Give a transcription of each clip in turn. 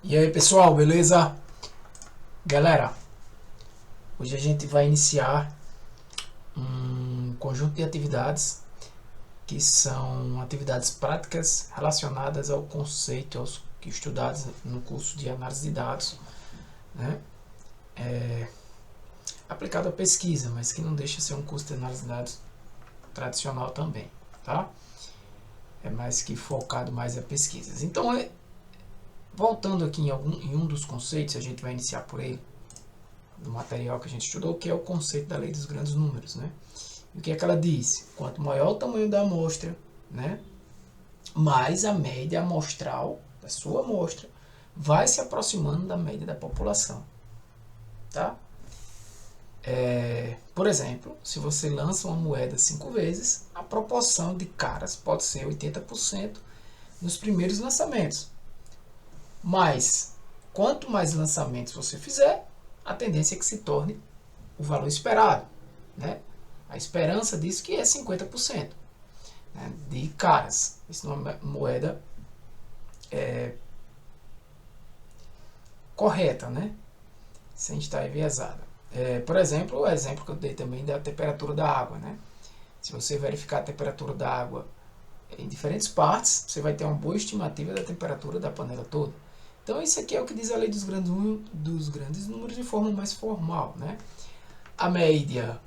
E aí pessoal, beleza? Galera, hoje a gente vai iniciar um conjunto de atividades que são atividades práticas relacionadas ao conceito aos que estudados no curso de análise de dados, né? Aplicado à pesquisa, mas que não deixa de ser um curso de análise de dados tradicional também, tá? É mais que focado mais em pesquisas. Então, voltando aqui em um dos conceitos, a gente vai iniciar por ele, do material que a gente estudou, que é o conceito da lei dos grandes números, né? E o que é que ela diz? Quanto maior o tamanho da amostra, né, mais a média amostral da sua amostra vai se aproximando da média da população, tá? Por exemplo, se você lança uma moeda 5 vezes, a proporção de caras pode ser 80% nos primeiros lançamentos. Mas, quanto mais lançamentos você fizer, a tendência é que se torne o valor esperado, né? A esperança disso que é 50%, né, de caras. Isso não é uma moeda correta, né? Sem estar enviesada. Por exemplo, o exemplo que eu dei também da temperatura da água, né? Se você verificar a temperatura da água em diferentes partes, você vai ter uma boa estimativa da temperatura da panela toda. Então isso aqui é o que diz a lei dos grandes números de forma mais formal, né? A média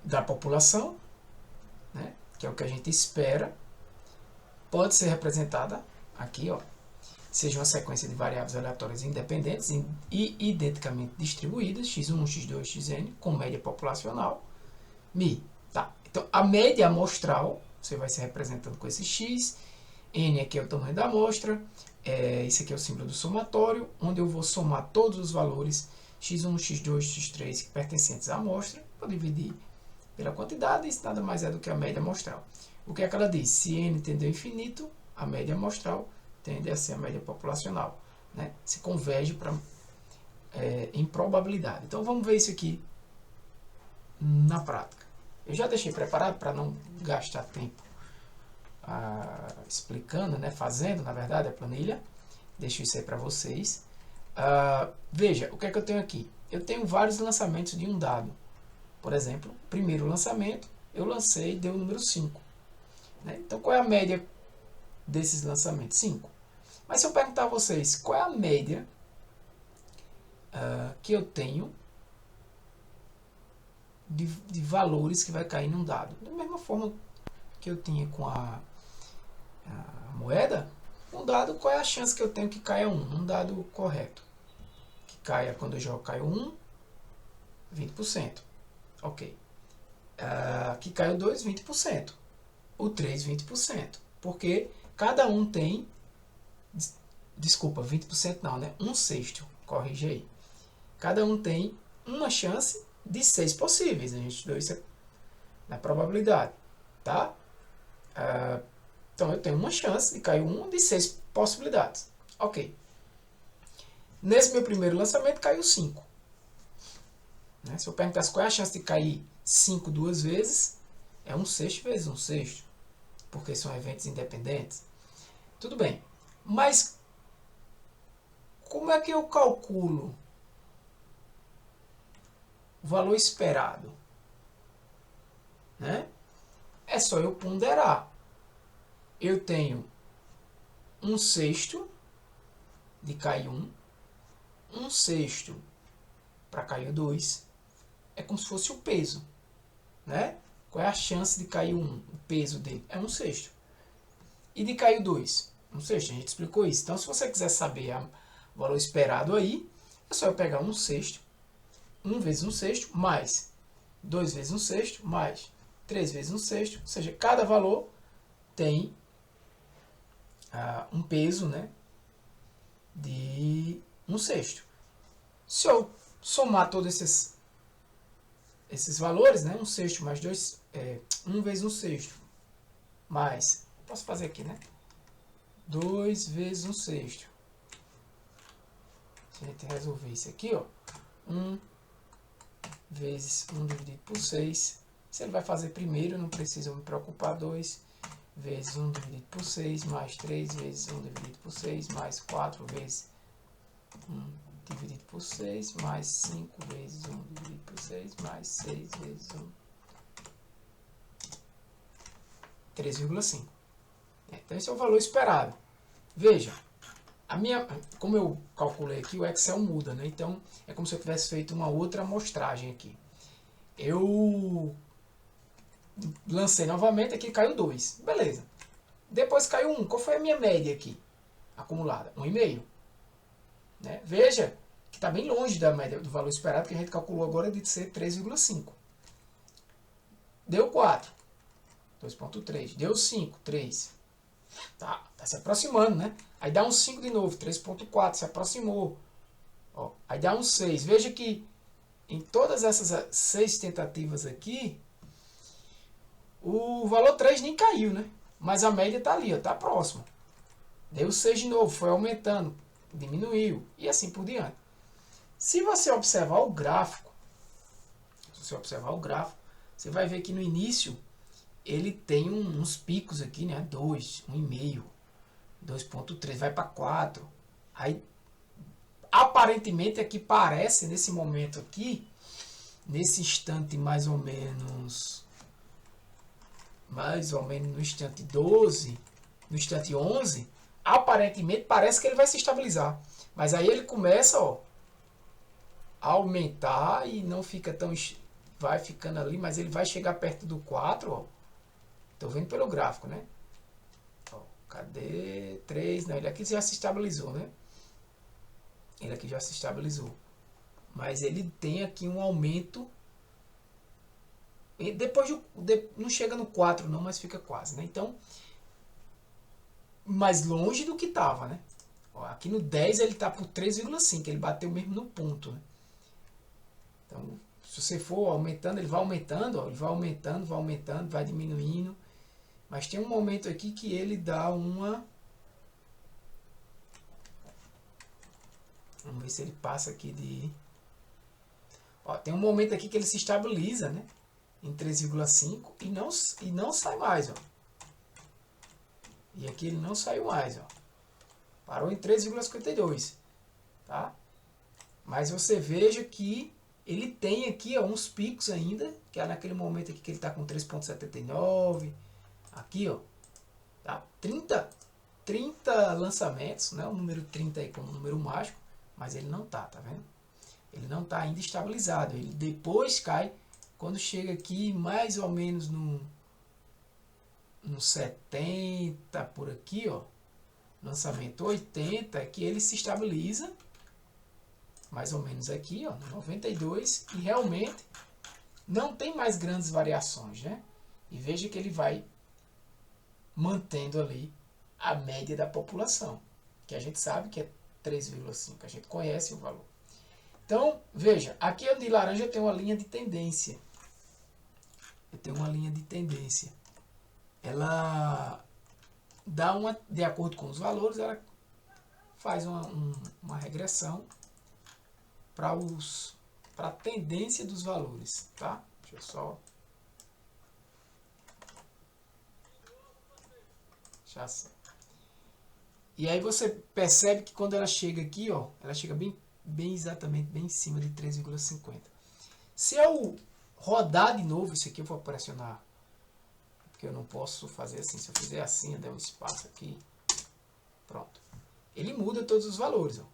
da população, né, que é o que a gente espera, pode ser representada aqui, ó, seja uma sequência de variáveis aleatórias independentes e identicamente distribuídas, x1, x2, xn, com média populacional, mi. Tá. Então, a média amostral, você vai se representando com esse x, n aqui é o tamanho da amostra, esse aqui é o símbolo do somatório, onde eu vou somar todos os valores x1, x2, x3 pertencentes à amostra, vou dividir pela quantidade, isso nada mais é do que a média amostral. O que é que ela diz? Se n tende ao infinito, a média amostral tende a ser a média populacional, né? Se converge em probabilidade. Então vamos ver isso aqui na prática. Eu já deixei preparado para não gastar tempo explicando, né? Fazendo, na verdade, a planilha. Deixo isso aí para vocês. Veja, o que é que eu tenho aqui? Eu tenho vários lançamentos de um dado. Por exemplo, primeiro lançamento, eu lancei e deu o número 5. Né? Então, qual é a média desses lançamentos? 5. Mas se eu perguntar a vocês, qual é a média que eu tenho de valores que vai cair num dado? Da mesma forma que eu tinha com a moeda, um dado, qual é a chance que eu tenho que caia 1? Um dado correto. Que caia, quando eu jogo, caiu 1, 20%. Ok. Que caiu 2, 20%. O 3, 20%. Porque cada um tem... Desculpa, 20% não, né? Um sexto. Corrige aí. Cada um tem uma chance de 6 possíveis. A gente estudou isso na probabilidade. Tá? Então eu tenho uma chance de cair um de 6 possibilidades. Ok. Nesse meu primeiro lançamento caiu 5. Né? Se eu perguntasse qual é a chance de cair 5 duas vezes, é um sexto vezes um sexto. Porque são eventos independentes. Tudo bem. Mas como é que eu calculo o valor esperado? Né? É só eu ponderar. Eu tenho um sexto de cair 1, um sexto para cair 2. É como se fosse o peso. Né? Qual é a chance de cair 1? O peso dele é um sexto. E de cair 2? Um sexto. A gente explicou isso. Então, se você quiser saber o valor esperado aí, é só eu pegar um sexto, 1 vezes um sexto, mais 2 vezes um sexto, mais 3 vezes um sexto. Ou seja, cada valor tem um peso, né, de um sexto. Se eu somar todos esses valores, né, um sexto mais 2, 1 vezes um sexto, mais, posso fazer aqui, né, 2 vezes um sexto. Se a gente resolver isso aqui, ó, 1 vezes 1 dividido por 6. Se ele vai fazer primeiro, não precisa me preocupar. 2 vezes 1 dividido por 6, mais 3 vezes 1 dividido por por 6 mais 4 vezes 1 dividido por 6 mais 5 vezes 1 dividido por 6 mais 6 vezes 1. 3,5. Então esse é o valor esperado. Veja, como eu calculei aqui, o Excel muda, né? Então é como se eu tivesse feito uma outra amostragem aqui. Eu lancei novamente, aqui caiu 2. Beleza. Depois caiu 1. Qual foi a minha média aqui? Acumulada? 1,5. Né? Veja que está bem longe da média do valor esperado, que a gente calculou agora de ser 3,5. Deu 4. 2,3. Deu 5. 3. Tá se aproximando, né? Aí dá um 5 de novo. 3,4. Se aproximou. Ó, aí dá um 6. Veja que em todas essas 6 tentativas aqui, o valor 3 nem caiu, né? Mas a média está ali, está próxima. Deu 6 de novo, foi aumentando, diminuiu e assim por diante. Se você observar o gráfico, você vai ver que no início ele tem uns picos aqui, né? 2, 1,5, 2,3, vai para 4. Aí, aparentemente, aqui parece, nesse momento aqui, nesse instante mais ou menos no instante 12, no instante 11, aparentemente parece que ele vai se estabilizar. Mas aí ele começa, ó, a aumentar e não fica tão... vai ficando ali, mas ele vai chegar perto do 4, ó. Tô vendo pelo gráfico, né? Ó, cadê? 3, não, ele aqui já se estabilizou, né? Ele aqui já se estabilizou. Mas ele tem aqui um aumento. E depois não chega no 4 não, mas fica quase, né? Então, mais longe do que estava, né? Ó, aqui no 10 ele está por 3,5, ele bateu mesmo no ponto, né? Então, se você for aumentando, ele vai aumentando, ó, ele vai aumentando, vai diminuindo. Mas tem um momento aqui que ele dá uma... Vamos ver se ele passa aqui de... Ó, tem um momento aqui que ele se estabiliza, né? Em 3,5 e não sai mais, ó. E aqui ele não saiu mais, ó. Parou em 3,52, tá? Mas você veja que ele tem aqui, ó, uns picos ainda, que é naquele momento aqui que ele está com 3,79. Aqui, ó, tá? 30 lançamentos, né? O número 30 aí como número mágico, mas ele não tá vendo? Ele não tá ainda estabilizado. Ele depois cai quando chega aqui mais ou menos no 70 por aqui, ó. Lançamento 80, que ele se estabiliza mais ou menos aqui, ó, no 92, e realmente não tem mais grandes variações, né? E veja que ele vai mantendo ali a média da população, que a gente sabe que é 3,5, a gente conhece o valor. Então, veja, aqui de laranja tem uma linha de tendência. Eu tenho uma linha de tendência. Ela dá uma, de acordo com os valores, ela faz uma regressão para a tendência dos valores, tá? Deixa eu só... Já sei. E aí você percebe que quando ela chega aqui, ó, ela chega bem exatamente bem em cima de 3,50. Se eu rodar de novo isso aqui, eu vou pressionar, porque eu não posso fazer assim. Se eu fizer assim, eu der um espaço aqui, pronto. Ele muda todos os valores, ó.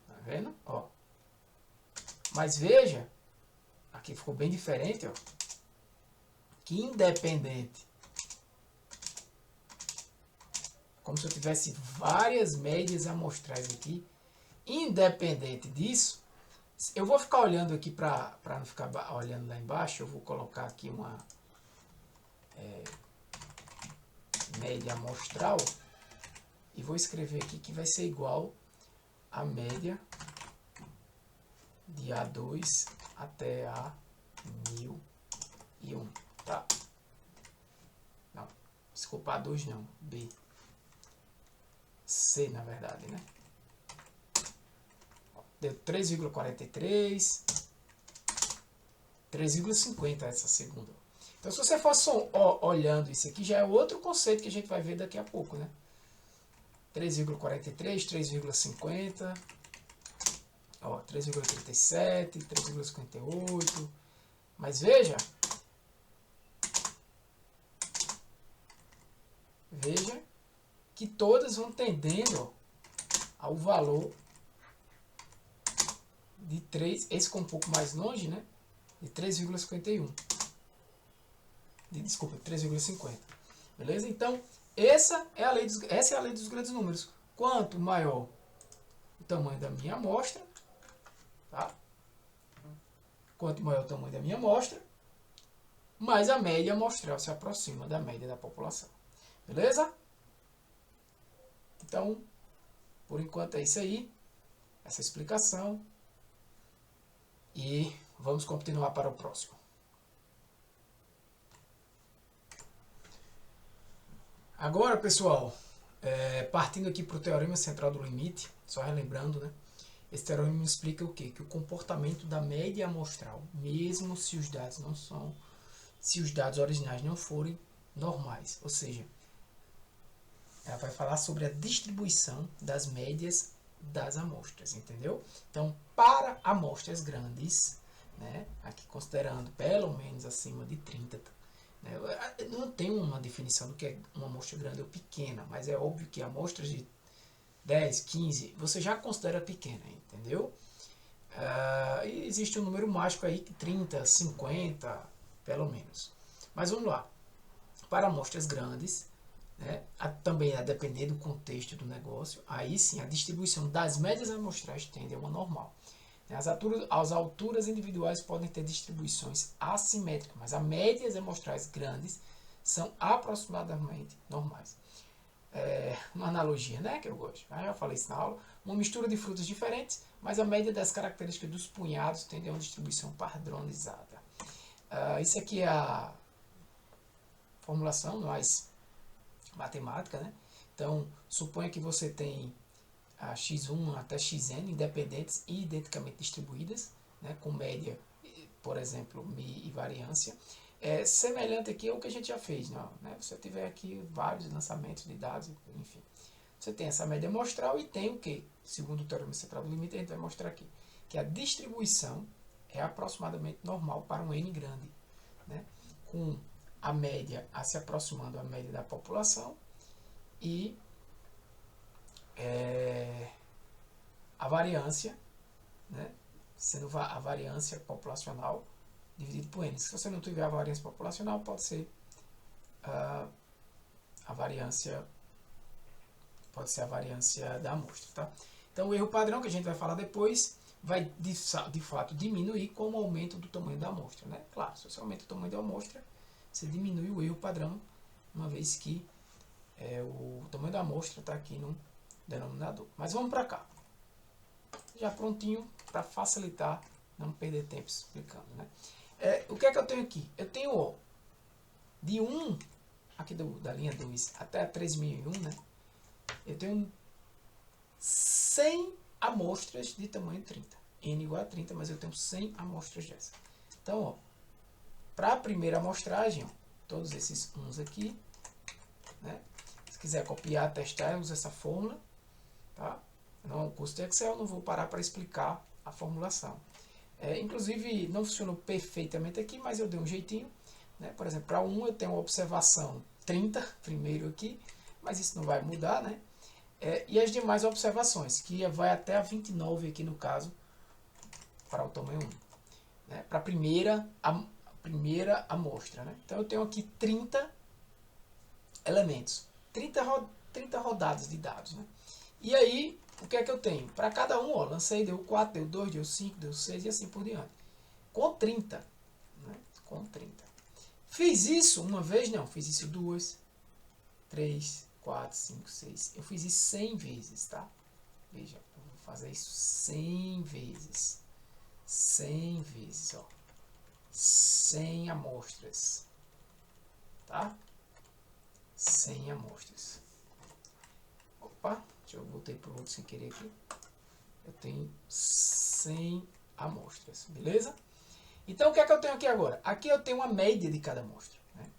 Tá vendo? Ó. Mas veja, aqui ficou bem diferente, ó. Que independente, como se eu tivesse várias médias amostrais aqui, independente disso, eu vou ficar olhando aqui para não ficar olhando lá embaixo. Eu vou colocar aqui uma média amostral e vou escrever aqui que vai ser igual a média de A2 até A1001, tá? Não, desculpa, A2 não, B. C, na verdade, né? Deu 3,43, 3,50 essa segunda. Então, se você for olhando isso aqui, já é outro conceito que a gente vai ver daqui a pouco, né? 3,43, 3,50, ó, 3,37, 3,58. Mas veja que todas vão tendendo ao valor de 3, esse ficou um pouco mais longe, né? De 3,51. Desculpa, 3,50. Beleza? Então, essa é a lei dos grandes números. Quanto maior o tamanho da minha amostra, tá? Quanto maior o tamanho da minha amostra, mais a média amostral se aproxima da média da população. Beleza? Então, por enquanto é isso aí, essa explicação. E vamos continuar para o próximo. Agora, pessoal, partindo aqui para o teorema central do limite, só relembrando, né? Esse teorema explica o quê? Que o comportamento da média amostral, mesmo se os dados originais não forem normais, ou seja, ela vai falar sobre a distribuição das médias das amostras, entendeu? Então, para amostras grandes, né, aqui considerando pelo menos acima de 30, né, não tem uma definição do que é uma amostra grande ou pequena, mas é óbvio que amostras de 10, 15, você já considera pequena, entendeu? E existe um número mágico aí, 30, 50, pelo menos. Mas vamos lá. Para amostras grandes, né, também a depender do contexto do negócio, aí sim a distribuição das médias amostrais tende a uma normal. As alturas individuais podem ter distribuições assimétricas, mas as médias amostrais grandes são aproximadamente normais. Uma analogia, né, que eu gosto, eu já falei isso na aula, uma mistura de frutas diferentes, mas a média das características dos punhados tende a uma distribuição padronizada. Isso aqui é a formulação mais matemática, né? Então, suponha que você tem a x1 até xn independentes e identicamente distribuídas, né, com média, por exemplo, mi e variância. Semelhante aqui ao que a gente já fez, não, né? Você tiver aqui vários lançamentos de dados, enfim. Você tem essa média amostral e tem o que? Segundo o teorema central do limite, a gente vai mostrar aqui, que a distribuição é aproximadamente normal para um n grande, né? Com a média se aproximando à média da população e a variância, né, sendo a variância populacional dividido por n. Se você não tiver a variância populacional, pode ser a variância da amostra, tá? Então o erro padrão, que a gente vai falar depois, vai de fato diminuir com o aumento do tamanho da amostra, né? Claro, se você aumenta o tamanho da amostra, você diminui o erro padrão, uma vez que o tamanho da amostra está aqui no denominador. Mas vamos para cá. Já prontinho para facilitar, não perder tempo explicando, né? O que é que eu tenho aqui? Eu tenho, ó, de 1, aqui da linha 2 até a 3001, né? Eu tenho 100 amostras de tamanho 30. N igual a 30, mas eu tenho 100 amostras dessa. Então, ó, para a primeira amostragem, ó, todos esses uns aqui, né? Se quiser copiar, testar, usa essa fórmula, tá? No curso de Excel eu não vou parar para explicar a formulação. Inclusive, não funcionou perfeitamente aqui, mas eu dei um jeitinho, né? Por exemplo, para 1 eu tenho uma observação 30, primeiro aqui, mas isso não vai mudar, né? E as demais observações, que vai até a 29 aqui no caso, para o tamanho 1. Né? Para a primeira amostra. Né? Então eu tenho aqui 30 elementos, 30 rodadas de dados. Né? E aí, o que é que eu tenho? Para cada um, ó, lancei, deu 4, deu 2, deu 5, deu 6 e assim por diante. Com 30. Né? Com 30. Fiz isso uma vez? Não, fiz isso 2, 3, 4, 5, 6. Eu fiz isso 100 vezes, tá? Veja, eu vou fazer isso 100 vezes. 100 vezes, ó. 100 amostras. Tá? 100 amostras. Opa, eu voltei para o outro sem querer aqui. Eu tenho 100 amostras, beleza? Então, o que é que eu tenho aqui agora? Aqui eu tenho uma média de cada amostra. Né?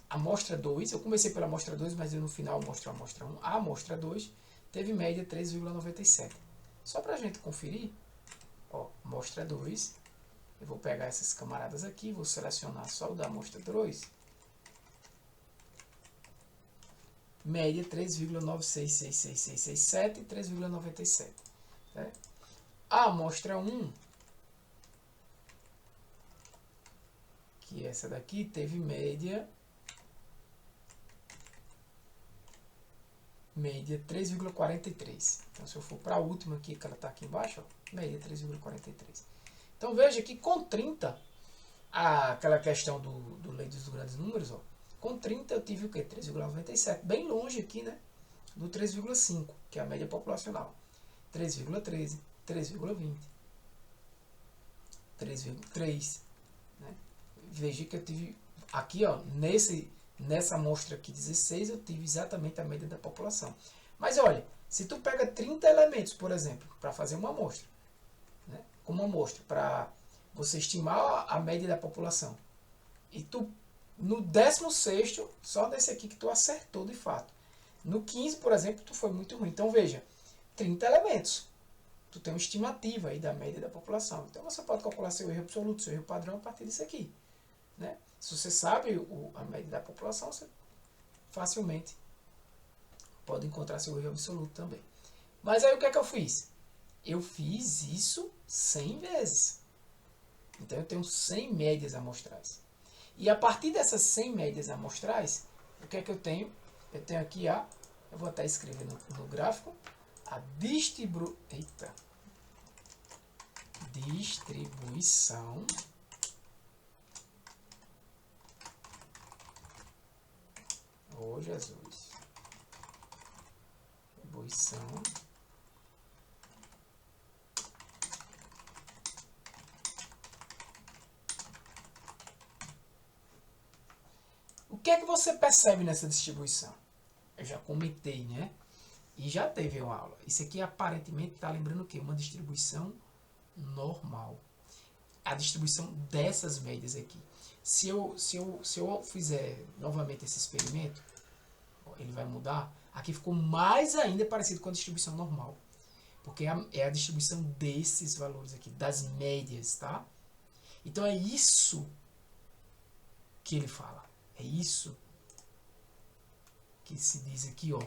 A amostra 2, eu comecei pela amostra 2, mas eu no final mostro a amostra 1. A amostra 2 teve média 3,97. Só para a gente conferir, ó, amostra 2, eu vou pegar esses camaradas aqui, vou selecionar só o da amostra 2. Média 3,966667 e 3,97. Né? A amostra 1, que essa daqui teve média 3,43. Então, se eu for para a última aqui, que ela está aqui embaixo, ó, média 3,43. Então, veja que com 30, aquela questão do lei dos grandes números, ó, com 30 eu tive o quê? 3,97. Bem longe aqui, né? Do 3,5, que é a média populacional. 3,13, 3,20, 3,3. Né? Veja que eu tive aqui, ó, nessa amostra aqui 16, eu tive exatamente a média da população. Mas olha, se tu pega 30 elementos, por exemplo, para fazer uma amostra, né, como uma amostra, para você estimar a média da população, e tu, no 16º, só desse aqui que tu acertou de fato. No 15, por exemplo, tu foi muito ruim. Então veja, 30 elementos. Tu tem uma estimativa aí da média da população. Então você pode calcular seu erro absoluto, seu erro padrão a partir disso aqui. Né? Se você sabe a média da população, você facilmente pode encontrar seu erro absoluto também. Mas aí o que é que eu fiz? Eu fiz isso 100 vezes. Então eu tenho 100 médias amostrais. E a partir dessas 100 médias amostrais, o que é que eu tenho? Eu tenho aqui eu vou até escrever no gráfico, a distribuição oh Jesus, distribuição o que é que você percebe nessa distribuição? Eu já comentei, né? E já teve uma aula. Isso aqui aparentemente está lembrando o quê? Uma distribuição normal. A distribuição dessas médias aqui. Se eu fizer novamente esse experimento, ele vai mudar. Aqui ficou mais ainda parecido com a distribuição normal. Porque é a distribuição desses valores aqui, das médias, tá? Então é isso que ele fala. É isso que se diz aqui, ó.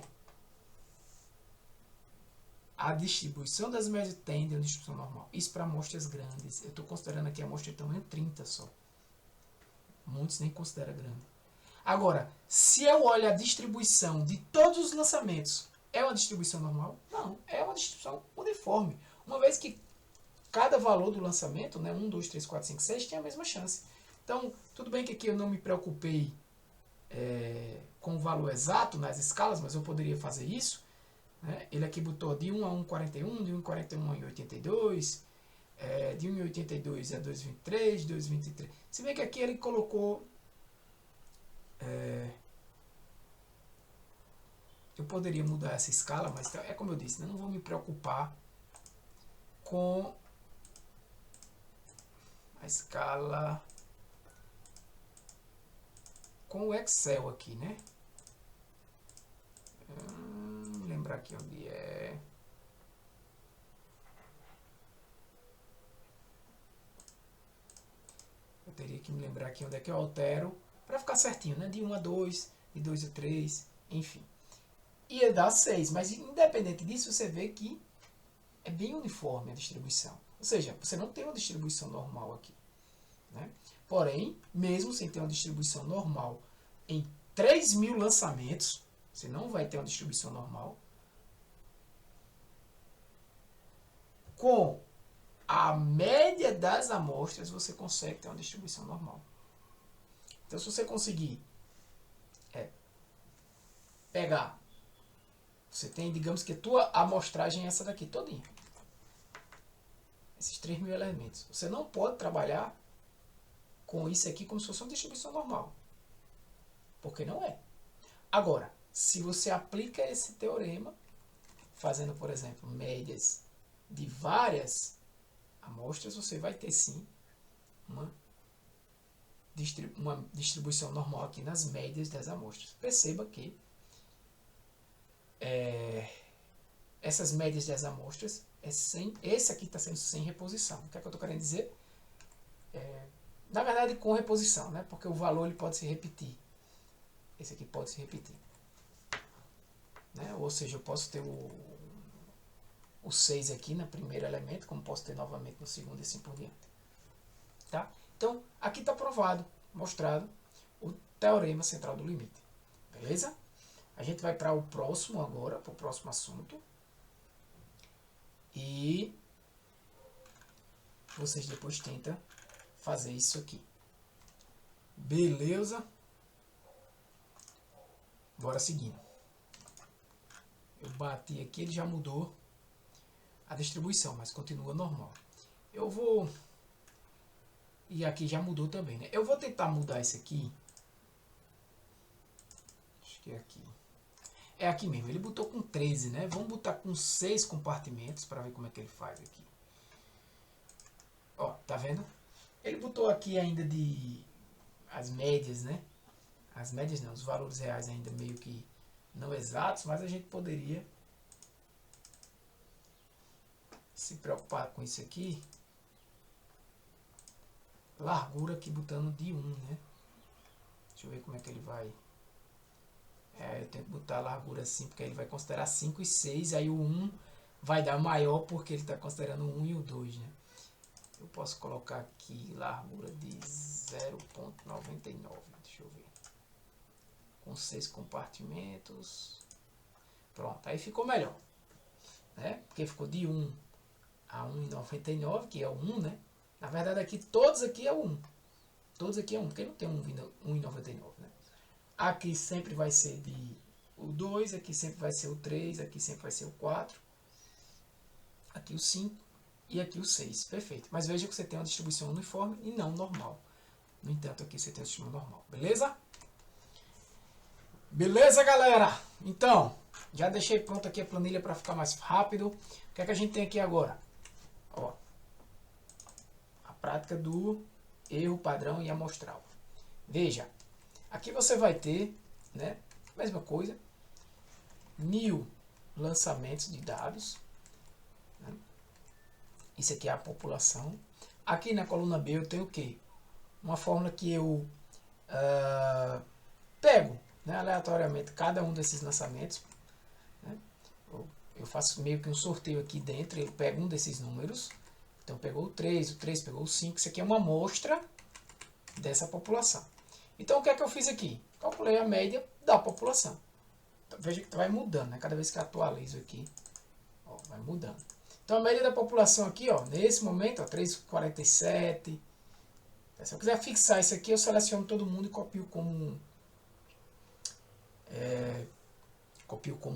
A distribuição das médias tende a uma distribuição normal. Isso para amostras grandes. Eu estou considerando aqui a amostra de tamanho 30 só. Muitos nem consideram grande. Agora, se eu olho a distribuição de todos os lançamentos, é uma distribuição normal? Não, é uma distribuição uniforme. Uma vez que cada valor do lançamento, né, 1, 2, 3, 4, 5, 6, tem a mesma chance. Então, tudo bem que aqui eu não me preocupei com o valor exato nas escalas, mas eu poderia fazer isso. Né? Ele aqui botou de 1 a 1,41, de 1,41 a 1,82, de 1,82 a 2,23, 2,23. Se bem que aqui ele colocou... eu poderia mudar essa escala, mas é como eu disse, né? Não vou me preocupar com a escala... com o Excel aqui, né? Lembrar aqui onde é. Eu teria que me lembrar aqui onde é que eu altero para ficar certinho, né? De 1 a 2, de 2 a 3, enfim. Ia dar 6, mas independente disso, você vê que é bem uniforme a distribuição. Ou seja, você não tem uma distribuição normal aqui. Né? Porém, mesmo sem ter uma distribuição normal em 3.000 lançamentos, você não vai ter uma distribuição normal. Com a média das amostras, você consegue ter uma distribuição normal. Então, se você conseguir pegar, você tem, digamos que a tua amostragem é essa daqui todinha. Esses 3.000 elementos. Você não pode trabalhar com isso aqui como se fosse uma distribuição normal. Porque não é. Agora, se você aplica esse teorema, fazendo, por exemplo, médias de várias amostras, você vai ter sim uma distribuição normal aqui nas médias das amostras. Perceba que essas médias das amostras esse aqui está sendo sem reposição. O que é que eu estou querendo dizer? Na verdade, com reposição, né? Porque o valor ele pode se repetir. Esse aqui pode se repetir, né? Ou seja, eu posso ter o 6 aqui no primeiro elemento, como posso ter novamente no segundo e assim por diante. Tá? Então, aqui está provado, mostrado o teorema central do limite. Beleza? A gente vai para o próximo agora, para o próximo assunto. E vocês depois tentam fazer isso aqui. Beleza? Bora seguindo. Eu bati aqui, ele já mudou a distribuição, mas continua normal. Eu vou... E aqui já mudou também, né? Eu vou tentar mudar isso aqui. Acho que é aqui. É aqui mesmo. Ele botou com 13, né? Vamos botar com 6 compartimentos para ver como é que ele faz aqui. Ó, tá vendo? Ele botou aqui ainda as médias, né? As médias não, os valores reais ainda meio que não exatos, mas a gente poderia se preocupar com isso aqui. Largura aqui botando de 1, né? Deixa eu ver como é que ele vai. Eu tenho que botar a largura assim, porque ele vai considerar 5 e 6, aí o 1 vai dar maior porque ele está considerando o 1 e o 2, né? Eu posso colocar aqui largura de 0,99, deixa eu ver. Com 6 compartimentos. Pronto, aí ficou melhor, né? Porque ficou de 1 a 1,99, que é o 1, né? Na verdade aqui, todos aqui é o 1. Todos aqui é 1, porque não tem 1,99, né? Aqui sempre vai ser o 2, aqui sempre vai ser o 3, aqui sempre vai ser o 4. Aqui o 5 e aqui o 6. Perfeito. Mas veja que você tem uma distribuição uniforme e não normal. No entanto, aqui você tem uma distribuição normal. Beleza? Beleza, galera? Então, já deixei pronto aqui a planilha para ficar mais rápido. O que é que a gente tem aqui agora? Ó, a prática do erro padrão e amostral. Veja, aqui você vai ter, né, mesma coisa, 1000 lançamentos de dados, né? Isso aqui é a população. Aqui na coluna B eu tenho o quê? Uma fórmula que eu pego, né, aleatoriamente cada um desses lançamentos, né? Eu faço meio que um sorteio aqui dentro, eu pego um desses números. Então pegou o 3 pegou o 5, isso aqui é uma amostra dessa população. Então o que é que eu fiz aqui? Calculei a média da população. Então, veja que vai mudando, né? Cada vez que eu atualizo aqui, ó, vai mudando. Então a média da população aqui, ó, nesse momento, ó, 3,47. Se eu quiser fixar isso aqui, eu seleciono todo mundo e copio como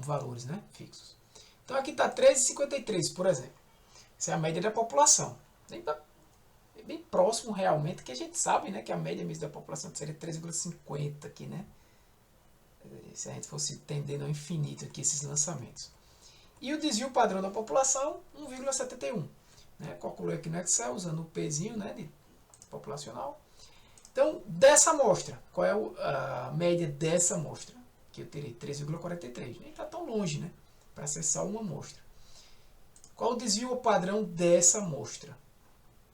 valores, né, fixos. Então aqui está 13,53, por exemplo. Essa é a média da população. É bem próximo realmente, que a gente sabe, né, que a média mesmo da população seria 3,50 aqui, né? Se a gente fosse tendendo ao infinito aqui esses lançamentos. E o desvio padrão da população, 1,71. Né? Calculei aqui no Excel, usando o Pzinho, né, de populacional. Então, dessa amostra, qual é a média dessa amostra? Que eu terei 3,43. Nem está tão longe, né? Para ser só uma amostra. Qual o desvio padrão dessa amostra?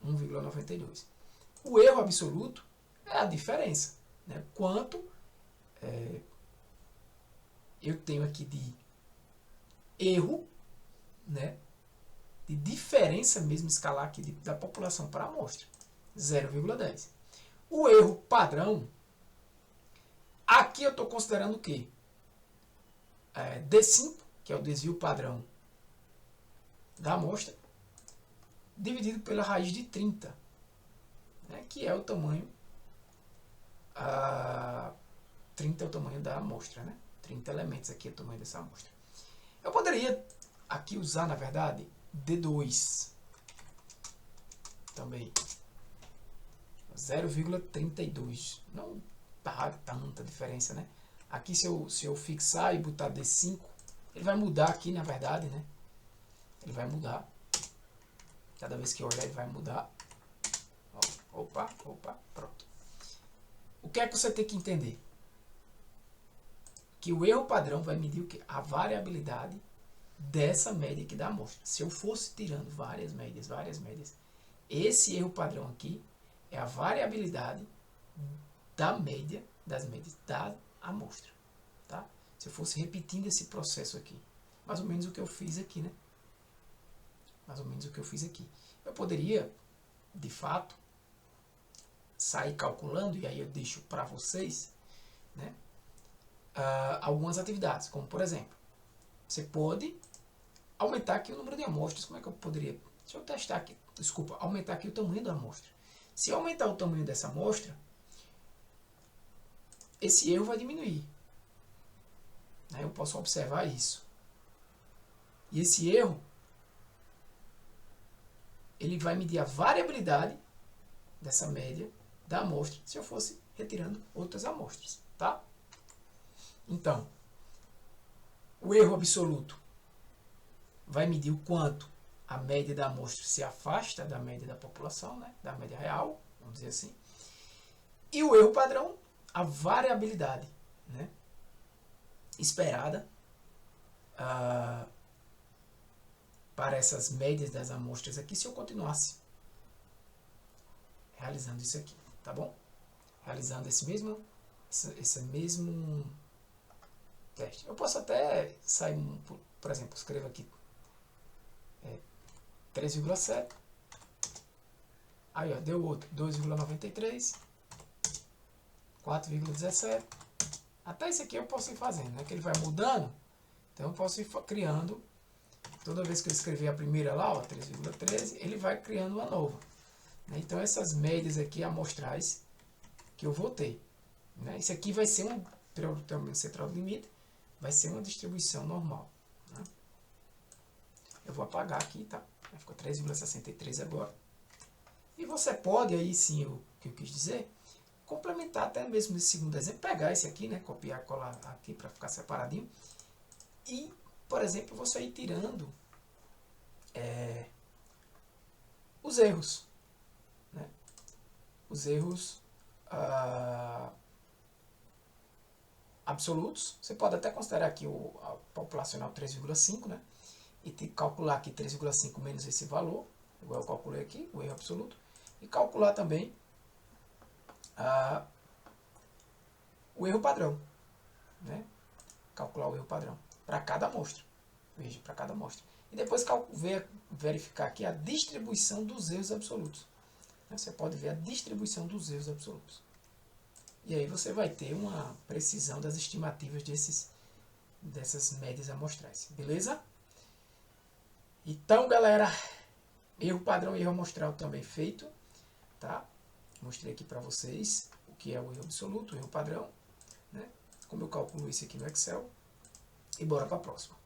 1,92. O erro absoluto é a diferença, né? Quanto eu tenho aqui de erro, né? De diferença mesmo escalar aqui da população para a amostra. 0,10. O erro padrão, aqui eu estou considerando o quê? D5, que é o desvio padrão da amostra, dividido pela raiz de 30, né, que é o tamanho, 30 é o tamanho da amostra, né? 30 elementos aqui é o tamanho dessa amostra. Eu poderia aqui usar, na verdade, D2 também, 0,32, não tá tanta diferença, né? Aqui se eu fixar e botar D5, ele vai mudar aqui, na verdade, né? Ele vai mudar. Cada vez que eu olhar, ele vai mudar. Ó, Opa, pronto. O que é que você tem que entender? Que o erro padrão vai medir o quê? A variabilidade dessa média aqui da amostra. Se eu fosse tirando várias médias, esse erro padrão aqui é a variabilidade da média, das médias da amostra. Tá? Se eu fosse repetindo esse processo aqui, mais ou menos o que eu fiz aqui, né? Mais ou menos o que eu fiz aqui. Eu poderia, de fato, sair calculando, e aí eu deixo para vocês, né, algumas atividades, como por exemplo, você pode aumentar aqui o número de amostras. Como é que eu poderia? Deixa eu testar aqui. Desculpa, aumentar aqui o tamanho da amostra. Se eu aumentar o tamanho dessa amostra, esse erro vai diminuir. Né? Eu posso observar isso. E esse erro, ele vai medir a variabilidade dessa média da amostra se eu fosse retirando outras amostras. Tá? Então, o erro absoluto vai medir o quanto a média da amostra se afasta da média da população, né? Da média real, vamos dizer assim. E o erro padrão, a variabilidade, né, esperada para essas médias das amostras aqui, se eu continuasse realizando isso aqui, tá bom? Realizando esse mesmo teste. Eu posso até sair, por exemplo, escrevo aqui 3,7. Aí, ó, deu outro, 2,93, 4,17. Até esse aqui eu posso ir fazendo, né? Que ele vai mudando. Então eu posso ir criando. Toda vez que eu escrever a primeira lá, ó, 3,13, ele vai criando uma nova. Né? Então essas médias aqui amostrais que eu vou ter. Né? Isso aqui vai ser um tamanho central do limite, vai ser uma distribuição normal. Né? Eu vou apagar aqui, tá? Ficou 3,63 agora. E você pode, aí sim, o que eu quis dizer, complementar até mesmo nesse segundo exemplo, pegar esse aqui, né, copiar e colar aqui para ficar separadinho. E, por exemplo, você ir tirando os erros. Né? Os erros absolutos. Você pode até considerar aqui a populacional 3,5, né? E calcular aqui 3,5 menos esse valor, igual eu calculei aqui, o erro absoluto. E calcular também o erro padrão. Né? Calcular o erro padrão para cada amostra. Veja, para cada amostra. E depois verificar aqui a distribuição dos erros absolutos. Você pode ver a distribuição dos erros absolutos. E aí você vai ter uma precisão das estimativas dessas médias amostrais. Beleza? Então, galera, erro padrão e erro amostral também feito. Tá? Mostrei aqui para vocês o que é o erro absoluto, o erro padrão. Né? Como eu calculo isso aqui no Excel. E bora para a próxima.